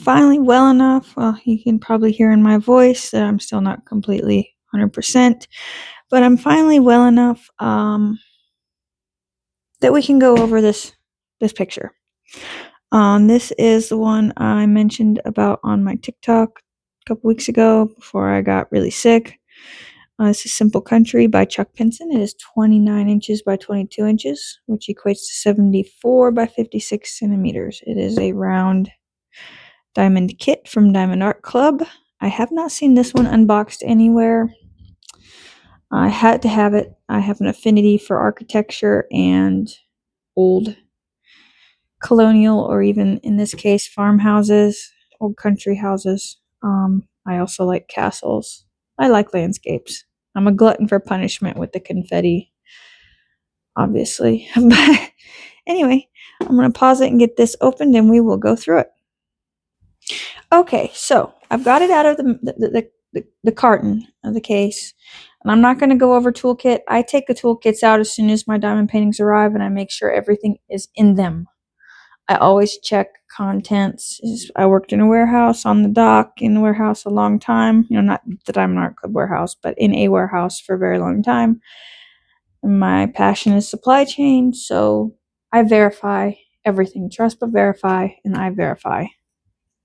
finally well enough. Well, you can probably hear in my voice that I'm still not completely 100%, but I'm finally well enough that we can go over this picture. This is the one I mentioned about on my TikTok a couple weeks ago before I got really sick. This is Simple Country by Chuck Pinson. It is 29 inches by 22 inches, which equates to 74 by 56 centimeters. It is a round diamond kit from Diamond Art Club. I have not seen this one unboxed anywhere. I had to have it. I have an affinity for architecture and old colonial, or even in this case, farmhouses, old country houses. I also like castles. I like landscapes. I'm a glutton for punishment with the confetti, obviously. But anyway, I'm going to pause it and get this opened and we will go through it. Okay, so I've got it out of the carton of the case, and I'm not going to go over toolkit. I take the toolkits out as soon as my diamond paintings arrive, and I make sure everything is in them. I always check contents. I worked in a warehouse on the dock in the warehouse a long time. You know, not the Diamond Art Club warehouse, but in a warehouse for a very long time. And my passion is supply chain, so I verify everything. Trust but verify, and I verify.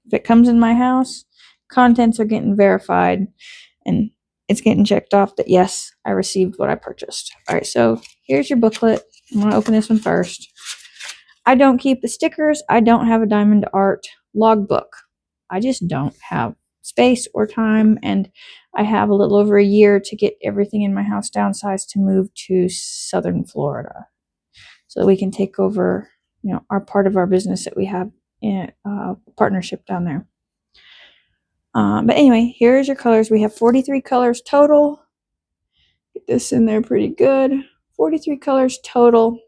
If it comes in my house, contents are getting verified, and it's getting checked off that yes, I received what I purchased. All right, so here's your booklet. I'm going to open this one first. I don't keep the stickers. I don't have a diamond art logbook. I just don't have space or time, and I have a little over a year to get everything in my house downsized to move to southern Florida so that we can take over, you know, our part of our business that we have in partnership down there. But anyway, here's your colors. We have 43 colors total. Get this in there pretty good. 43 colors total.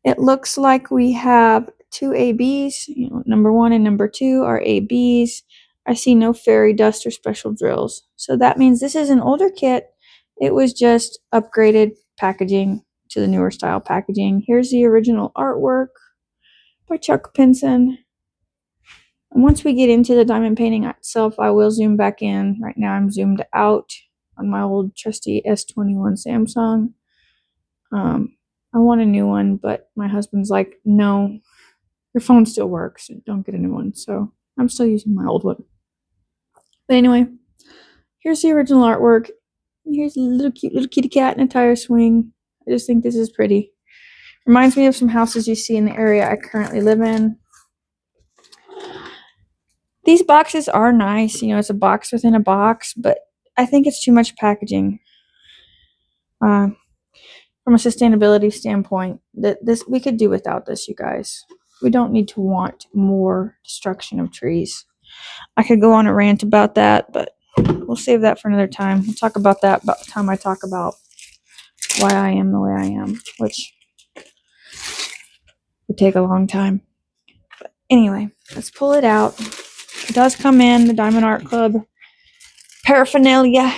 It looks like we have two ABs. You know, number 1 and number 2 are ABs. I see no fairy dust or special drills. So that means this is an older kit. It was just upgraded packaging to the newer style packaging. Here's the original artwork by Chuck Pinson. And once we get into the diamond painting itself, I will zoom back in. Right now I'm zoomed out on my old trusty S21 Samsung. I want a new one, but my husband's like, no, your phone still works. Don't get a new one. So I'm still using my old one. But anyway, here's the original artwork. Here's a little cute little kitty cat in a tire swing. I just think this is pretty. Reminds me of some houses you see in the area I currently live in. These boxes are nice. You know, it's a box within a box, but I think it's too much packaging. From a sustainability standpoint, this we could do without this, you guys. We don't need to want more destruction of trees. I could go on a rant about that, but we'll save that for another time. We'll talk about that about the time I talk about why I am the way I am, which would take a long time. But anyway, let's pull it out. It does come in the Diamond Art Club paraphernalia,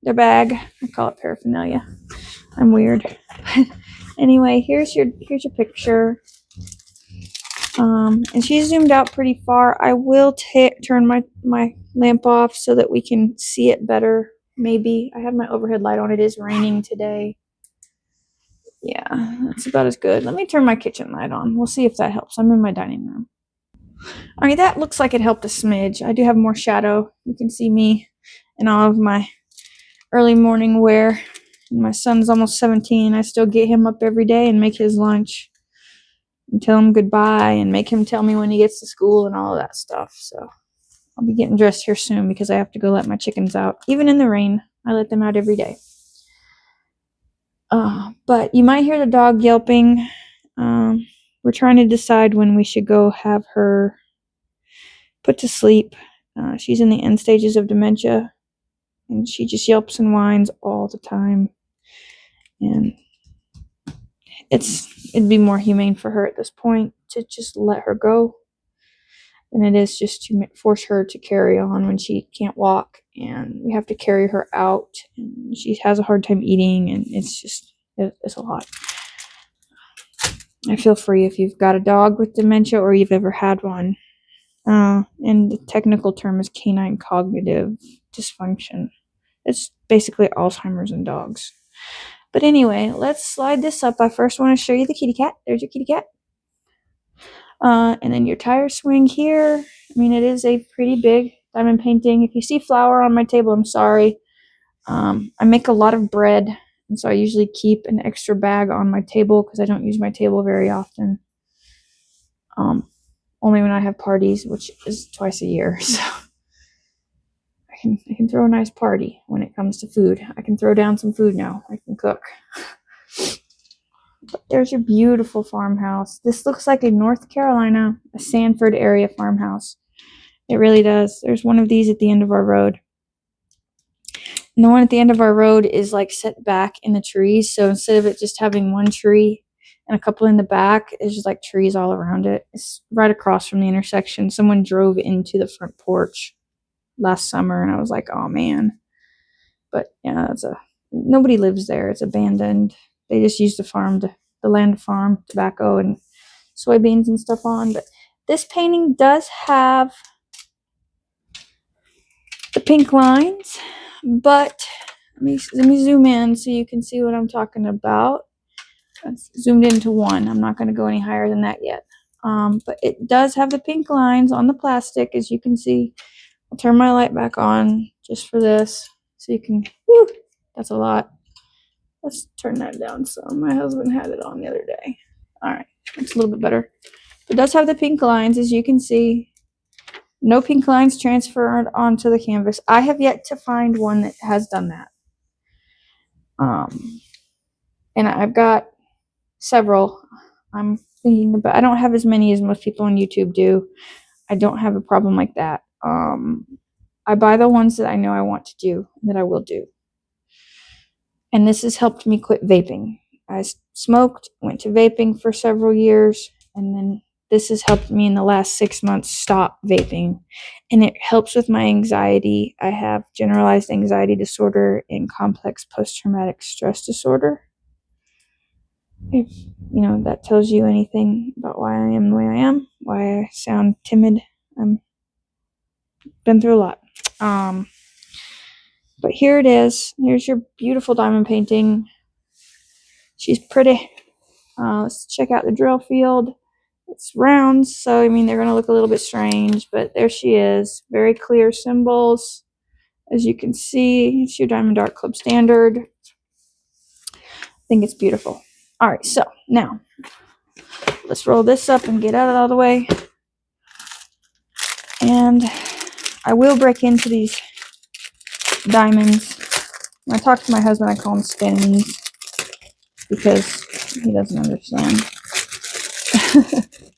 their bag. I call it paraphernalia. I'm weird. Anyway, here's your picture. And she's zoomed out pretty far. I will turn my lamp off so that we can see it better. Maybe. I have my overhead light on. It is raining today. Yeah, that's about as good. Let me turn my kitchen light on. We'll see if that helps. I'm in my dining room. All right, that looks like it helped a smidge. I do have more shadow. You can see me in all of my early morning wear. My son's almost 17. I still get him up every day and make his lunch and tell him goodbye and make him tell me when he gets to school and all of that stuff. So I'll be getting dressed here soon because I have to go let my chickens out. Even in the rain, I let them out every day. But you might hear the dog yelping. We're trying to decide when we should go have her put to sleep. She's in the end stages of dementia, and she just yelps and whines all the time. And it'd be more humane for her at this point to just let her go than it is just to force her to carry on when she can't walk, and we have to carry her out, and she has a hard time eating, and it's a lot. I feel for you if you've got a dog with dementia or you've ever had one. And the technical term is canine cognitive dysfunction. It's basically Alzheimer's in dogs. But anyway, let's slide this up. I first want to show you the kitty cat. There's your kitty cat. And then your tire swing here. I mean, it is a pretty big diamond painting. If you see flour on my table, I'm sorry. I make a lot of bread, and so I usually keep an extra bag on my table because I don't use my table very often. Only when I have parties, which is twice a year. So I can throw a nice party when it comes to food. I can throw down some food now. I can cook. But there's your beautiful farmhouse. This looks like a North Carolina, a Sanford area farmhouse. It really does. There's one of these at the end of our road. And the one at the end of our road is like set back in the trees. So instead of it just having one tree and a couple in the back, it's just like trees all around it. It's right across from the intersection. Someone drove into the front porch last summer, and I was like, oh man. But yeah, nobody lives there. It's abandoned. They just use the land to farm tobacco and soybeans and stuff on. But this painting does have the pink lines, but let me zoom in so you can see what I'm talking about. I've zoomed into one. I'm not going to go any higher than that yet. But it does have the pink lines on the plastic, as you can see. I'll turn my light back on just for this so you can, whew, that's a lot. Let's turn that down some. My husband had it on the other day. All right, it's a little bit better. It does have the pink lines, as you can see. No pink lines transferred onto the canvas. I have yet to find one that has done that. And I've got several. I'm thinking about, I don't have as many as most people on YouTube do. I don't have a problem like that. I buy the ones that I know I want to do, that I will do. And this has helped me quit vaping. I smoked, went to vaping for several years, and then this has helped me in the last 6 months stop vaping. And it helps with my anxiety. I have generalized anxiety disorder and complex post-traumatic stress disorder. If that tells you anything about why I am the way I am, why I sound timid. I've been through a lot. But here it is. Here's your beautiful diamond painting. She's pretty. Let's check out the drill field. It's round, so they're going to look a little bit strange, but there she is. Very clear symbols. As you can see, it's your Diamond Art Club standard. I think it's beautiful. All right, so now let's roll this up and get out of the way. And I will break into these diamonds. When I talk to my husband, I call them spins because he doesn't understand.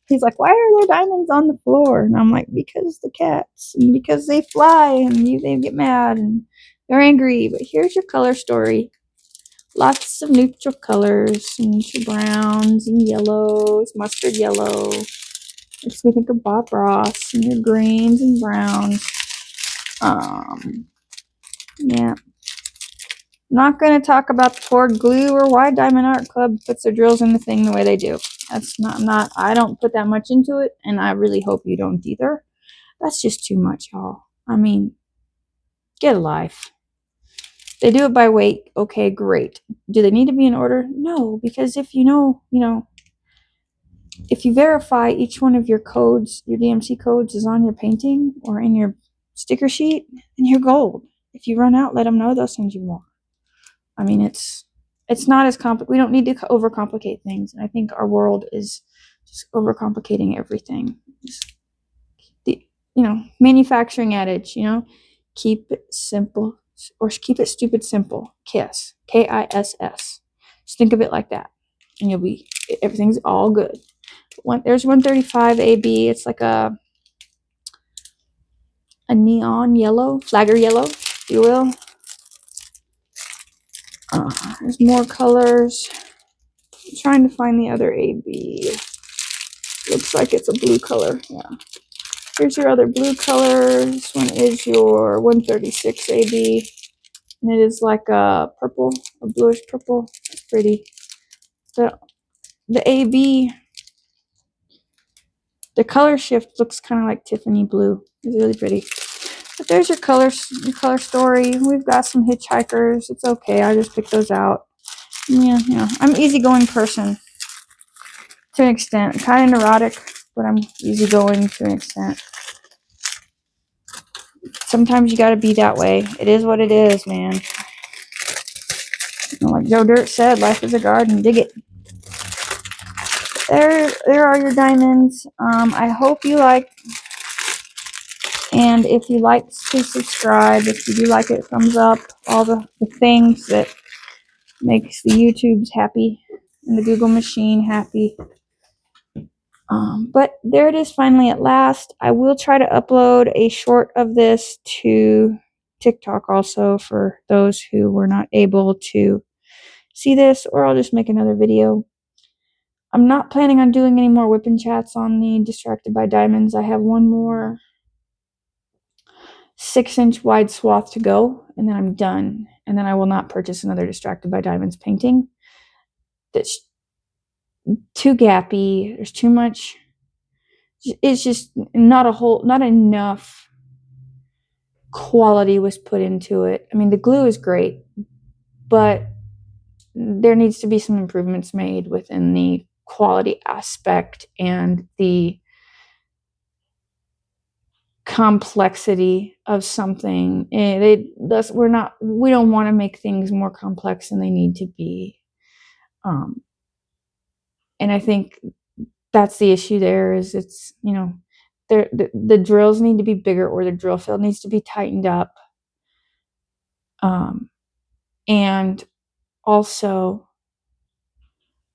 He's like, why are there diamonds on the floor? And I'm like, because the cats, and because they fly, and they get mad, and they're angry. But here's your color story. Lots of neutral colors, and your browns and yellows, mustard yellow. Makes me think of Bob Ross, and your greens and browns. Yeah. Not going to talk about the poured glue or why Diamond Art Club puts their drills in the thing the way they do. That's not, I don't put that much into it, and I really hope you don't either. That's just too much, y'all. Get a life. They do it by weight. Okay, great. Do they need to be in order? No, because if if you verify each one of your codes, your DMC codes is on your painting or in your sticker sheet, then you're gold. If you run out, let them know. They'll send you more. It's not as complicated. We don't need to overcomplicate things. And I think our world is just overcomplicating everything. Just the manufacturing adage, keep it simple or keep it stupid simple. KISS, KISS. Just think of it like that, and everything's all good. There's 135 AB. It's like a neon yellow, flagger yellow, if you will. There's more colors. I'm trying to find the other AB. Looks like it's a blue color. Yeah. Here's your other blue color. This one is your 136 AB. And it is like a purple, a bluish purple. It's pretty. The AB The color shift looks kind of like Tiffany blue. It's really pretty. But there's your color story. We've got some hitchhikers. It's okay. I just picked those out. Yeah, I'm an easygoing person to an extent. Kind of neurotic, but I'm easygoing to an extent. Sometimes you gotta be that way. It is what it is, man. Like Joe Dirt said, life is a garden. Dig it. There are your diamonds. I hope you like. And if you like, please subscribe. If you do like it, thumbs up. All the things that makes the YouTubes happy and the Google machine happy. But there it is finally at last. I will try to upload a short of this to TikTok also for those who were not able to see this, or I'll just make another video. I'm not planning on doing any more whipping chats on the Distracted by Diamonds. I have one more 6-inch wide swath to go, and then I'm done. And then I will not purchase another Distracted by Diamonds painting. That's too gappy. There's too much. It's just not enough quality was put into it. I mean, the glue is great, but there needs to be some improvements made within the quality aspect and the complexity of something. We don't want to make things more complex than they need to be. And I think that's the issue there is it's, the drills need to be bigger, or the drill field needs to be tightened up. And also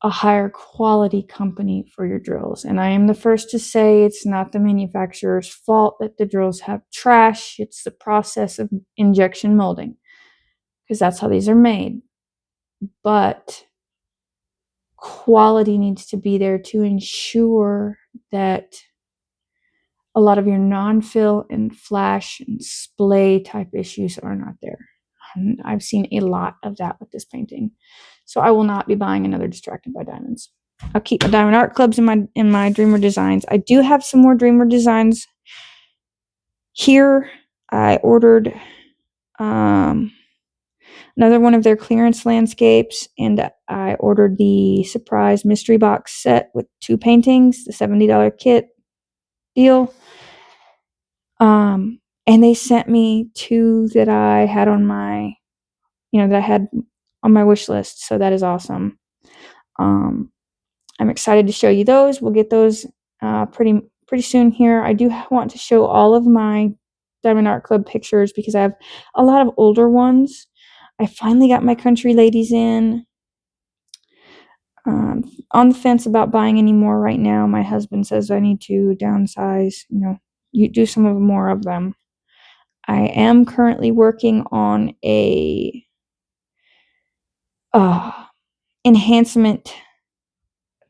a higher quality company for your drills. And I am the first to say it's not the manufacturer's fault that the drills have trash. It's the process of injection molding, because that's how these are made. But quality needs to be there to ensure that a lot of your non-fill and flash and splay type issues are not there. And I've seen a lot of that with this painting. So I will not be buying another Distracted by Diamonds. I'll keep my Diamond Art Clubs in my Dreamer Designs. I do have some more Dreamer Designs here. I ordered another one of their clearance landscapes, and I ordered the surprise mystery box set with 2 paintings, the $70 kit deal. And they sent me 2 that I had on my, that I had on my wish list. So that is awesome. I'm excited to show you those. We'll get those pretty soon here. I do want to show all of my Diamond Art Club pictures because I have a lot of older ones. I finally got my country ladies in. On the fence about buying any more right now. My husband says I need to downsize, you do some more of them. I am currently working on a enhancement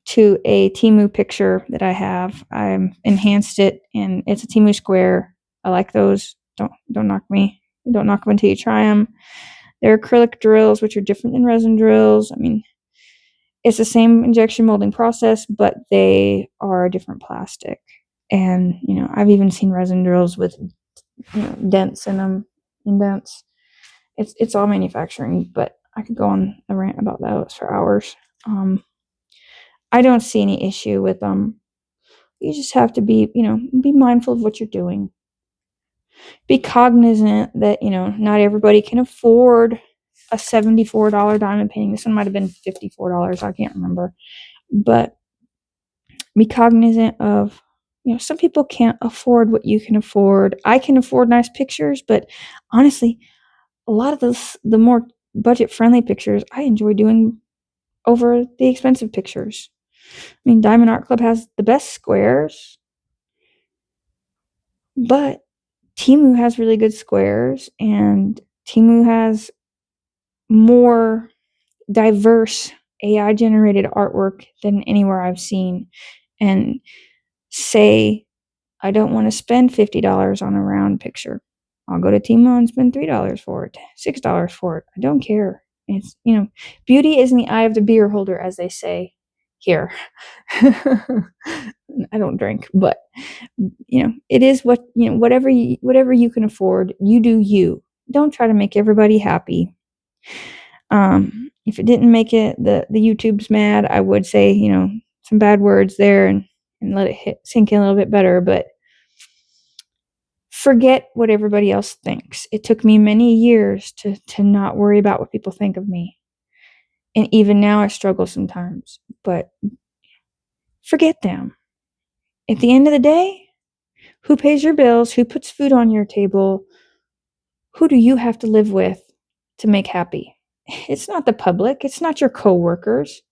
to a Temu picture that I have. I enhanced it, and it's a Temu square. I like those. Don't knock me. Don't knock them until you try them. They're acrylic drills, which are different than resin drills. I mean, it's the same injection molding process, but they are a different plastic. And, I've even seen resin drills with dents in them, indents. It's all manufacturing, but I could go on a rant about those for hours. I don't see any issue with them. You just have to be mindful of what you're doing. Be cognizant that, not everybody can afford a $74 diamond painting. This one might have been $54. I can't remember. But be cognizant of, some people can't afford what you can afford. I can afford nice pictures, but honestly, a lot of the more budget-friendly pictures I enjoy doing over the expensive pictures. I mean, Diamond Art Club has the best squares, but Temu has really good squares, and Temu has more diverse AI-generated artwork than anywhere I've seen. And say I don't want to spend $50 on a round picture. I'll go to Temu and spend $3 for it, $6 for it. I don't care. It's, beauty is in the eye of the beer holder, as they say. here. I don't drink, but it is whatever you can afford, you do you. Don't try to make everybody happy. If it didn't make it, the YouTube's mad, I would say, some bad words there and let it sink in a little bit better, but forget what everybody else thinks. It took me many years to not worry about what people think of me. And even now I struggle sometimes, but forget them. At the end of the day, who pays your bills? Who puts food on your table? Who do you have to live with to make happy? It's not the public. It's not your coworkers.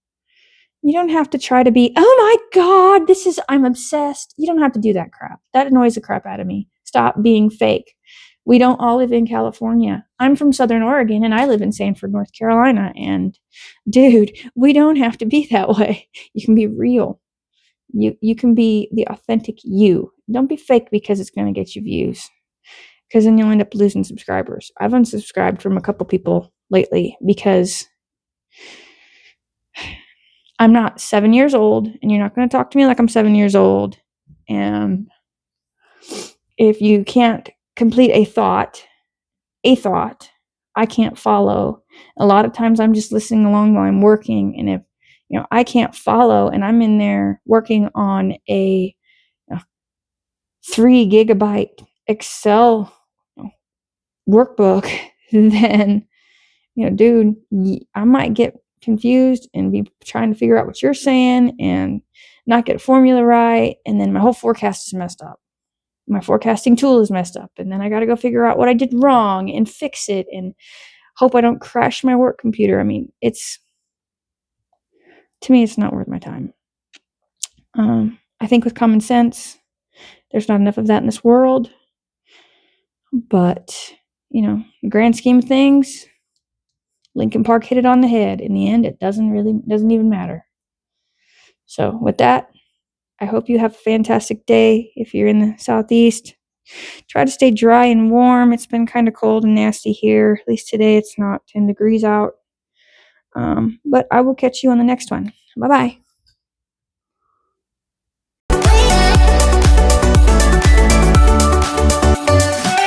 You don't have to try to be, oh my God, I'm obsessed. You don't have to do that crap. That annoys the crap out of me. Stop being fake. We don't all live in California. I'm from Southern Oregon and I live in Sanford, North Carolina. And dude, we don't have to be that way. You can be real. You can be the authentic you. Don't be fake because it's going to get you views. Because then you'll end up losing subscribers. I've unsubscribed from a couple people lately because I'm not 7 years old, and you're not going to talk to me like I'm 7 years old. And if you can't complete a thought, I can't follow. A lot of times I'm just listening along while I'm working, and if I can't follow and I'm in there working on a 3 gigabyte Excel workbook, then dude, I might get confused and be trying to figure out what you're saying and not get a formula right, and then my whole forecast is messed up. My forecasting tool is messed up, and then I got to go figure out what I did wrong and fix it and hope I don't crash my work computer. I mean, to me, it's not worth my time. I think with common sense, there's not enough of that in this world, but the grand scheme of things, Lincoln Park hit it on the head. In the end, it doesn't even matter. So with that, I hope you have a fantastic day. If you're in the Southeast, try to stay dry and warm. It's been kind of cold and nasty here. At least today it's not 10 degrees out. But I will catch you on the next one. Bye-bye.